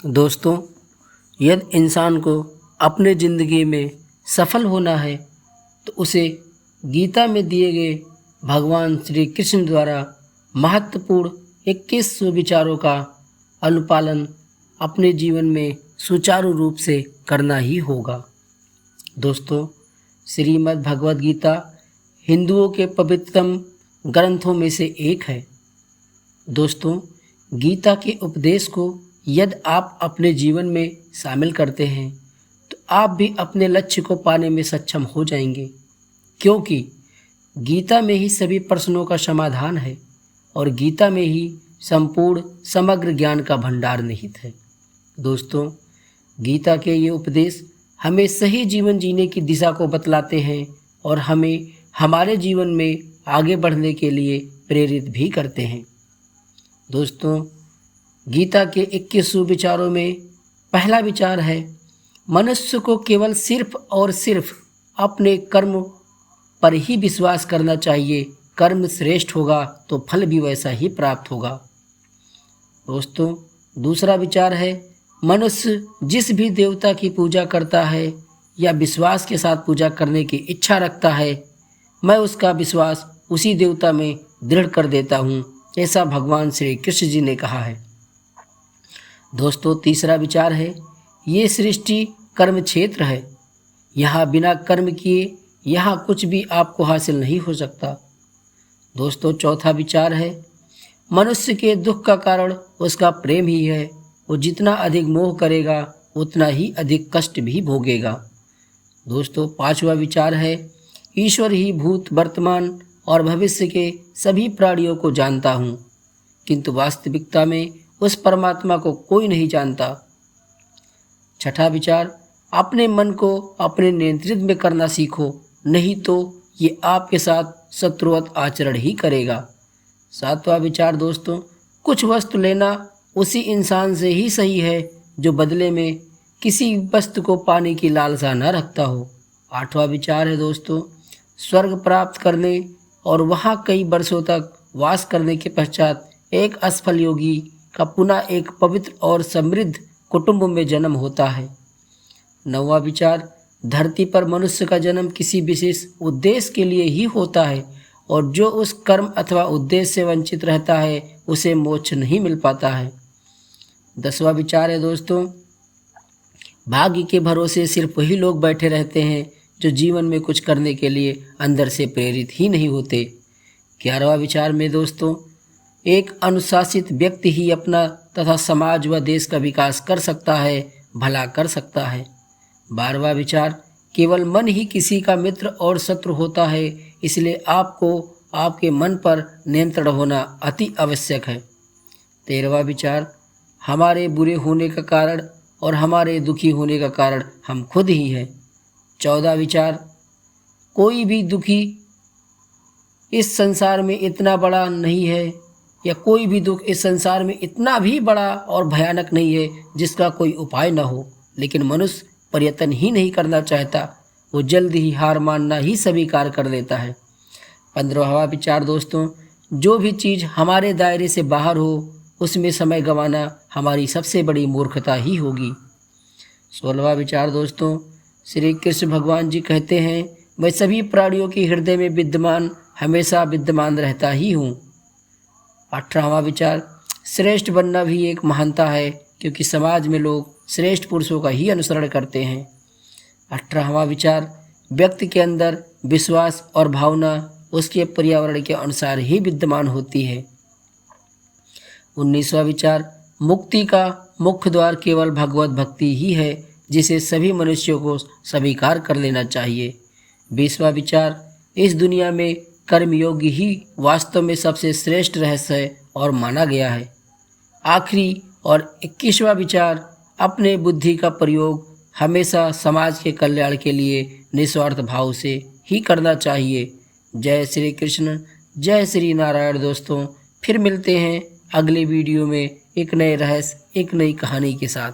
दोस्तों, यदि इंसान को अपने ज़िंदगी में सफल होना है तो उसे गीता में दिए गए भगवान श्री कृष्ण द्वारा महत्वपूर्ण 21 सुविचारों का अनुपालन अपने जीवन में सुचारू रूप से करना ही होगा। दोस्तों, श्रीमद् भगवद गीता हिंदुओं के पवित्रतम ग्रंथों में से एक है। दोस्तों, गीता के उपदेश को यदि आप अपने जीवन में शामिल करते हैं तो आप भी अपने लक्ष्य को पाने में सक्षम हो जाएंगे, क्योंकि गीता में ही सभी प्रश्नों का समाधान है और गीता में ही संपूर्ण समग्र ज्ञान का भंडार निहित है। दोस्तों, गीता के ये उपदेश हमें सही जीवन जीने की दिशा को बतलाते हैं और हमें हमारे जीवन में आगे बढ़ने के लिए प्रेरित भी करते हैं। दोस्तों, गीता के 21 सुविचारों में पहला विचार है, मनुष्य को केवल सिर्फ और सिर्फ अपने कर्म पर ही विश्वास करना चाहिए। कर्म श्रेष्ठ होगा तो फल भी वैसा ही प्राप्त होगा। दोस्तों, दूसरा विचार है, मनुष्य जिस भी देवता की पूजा करता है या विश्वास के साथ पूजा करने की इच्छा रखता है, मैं उसका विश्वास उसी देवता में दृढ़ कर देता हूँ, ऐसा भगवान श्री कृष्ण जी ने कहा है। दोस्तों, तीसरा विचार है, ये सृष्टि कर्म क्षेत्र है। यहाँ बिना कर्म किए यहाँ कुछ भी आपको हासिल नहीं हो सकता। दोस्तों, चौथा विचार है, मनुष्य के दुख का कारण उसका प्रेम ही है। वो जितना अधिक मोह करेगा उतना ही अधिक कष्ट भी भोगेगा। दोस्तों, पांचवा विचार है, ईश्वर ही भूत वर्तमान और भविष्य के सभी प्राणियों को जानता हूँ, किंतु वास्तविकता में उस परमात्मा को कोई नहीं जानता। छठा विचार, अपने मन को अपने नियंत्रित में करना सीखो, नहीं तो ये आपके साथ शत्रुवत आचरण ही करेगा। सातवां विचार दोस्तों, कुछ वस्तु लेना उसी इंसान से ही सही है जो बदले में किसी वस्तु को पाने की लालसा न रखता हो। आठवां विचार है दोस्तों, स्वर्ग प्राप्त करने और वहाँ कई वर्षों तक वास करने के पश्चात एक असफल योगी का पुनः एक पवित्र और समृद्ध कुटुंब में जन्म होता है। नौवां विचार, धरती पर मनुष्य का जन्म किसी विशेष उद्देश्य के लिए ही होता है और जो उस कर्म अथवा उद्देश्य से वंचित रहता है उसे मोक्ष नहीं मिल पाता है। 10वां विचार है दोस्तों, भाग्य के भरोसे सिर्फ वही लोग बैठे रहते हैं जो जीवन में कुछ करने के लिए अंदर से प्रेरित ही नहीं होते। 11वां विचार में दोस्तों, एक अनुशासित व्यक्ति ही अपना तथा समाज व देश का विकास कर सकता है, भला कर सकता है। 12वां विचार, केवल मन ही किसी का मित्र और शत्रु होता है, इसलिए आपको आपके मन पर नियंत्रण होना अति आवश्यक है। 13वां विचार, हमारे बुरे होने का कारण और हमारे दुखी होने का कारण हम खुद ही हैं। 14वां विचार, कोई भी दुखी इस संसार में इतना बड़ा नहीं है या कोई भी दुख इस संसार में इतना भी बड़ा और भयानक नहीं है जिसका कोई उपाय न हो, लेकिन मनुष्य प्रयत्न ही नहीं करना चाहता, वो जल्द ही हार मानना ही स्वीकार कर लेता है। 15वां विचार दोस्तों, जो भी चीज़ हमारे दायरे से बाहर हो उसमें समय गंवाना हमारी सबसे बड़ी मूर्खता ही होगी। 16वां विचार दोस्तों, श्री कृष्ण भगवान जी कहते हैं, मैं सभी प्राणियों के हृदय में विद्यमान हमेशा विद्यमान रहता ही हूँ। 18वां विचार, श्रेष्ठ बनना भी एक महानता है, क्योंकि समाज में लोग श्रेष्ठ पुरुषों का ही अनुसरण करते हैं। 18वां विचार, व्यक्ति के अंदर विश्वास और भावना उसके पर्यावरण के अनुसार ही विद्यमान होती है। 19वां विचार, मुक्ति का मुख्य द्वार केवल भगवत भक्ति ही है, जिसे सभी मनुष्यों को स्वीकार कर लेना चाहिए। 20वां विचार, इस दुनिया में कर्मयोगी ही वास्तव में सबसे श्रेष्ठ रहस्य है और माना गया है। आखिरी और 21वां विचार, अपने बुद्धि का प्रयोग हमेशा समाज के कल्याण के लिए निस्वार्थ भाव से ही करना चाहिए। जय श्री कृष्ण, जय श्री नारायण। दोस्तों, फिर मिलते हैं अगले वीडियो में एक नए रहस्य, एक नई कहानी के साथ।